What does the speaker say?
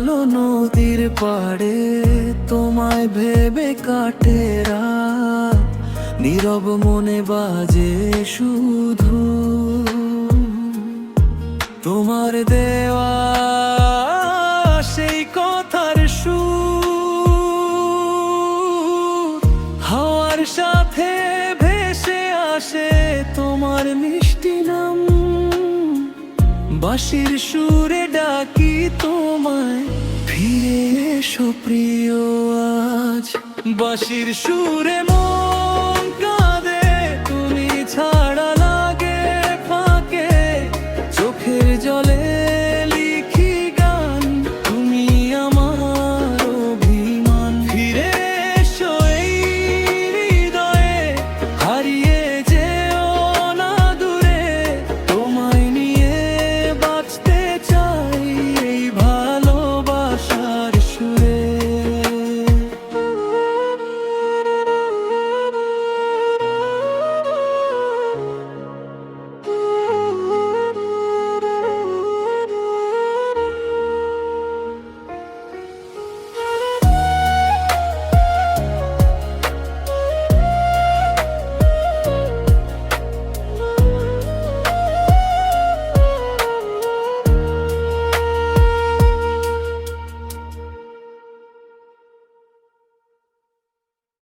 আলো নদীর পাড়ে তোমায় ভেবে কাটে রাত, নীরব মনে বাজে শুধু তোমার দেওয়া সেই কথার সুর। হাওয়ার সাথে ভেসে আসে তোমার মিষ্টি নাম, বাঁশির সুরে ডাকি তোমায়, ফিরে এসো প্রিয় আজ। বাঁশির সুরে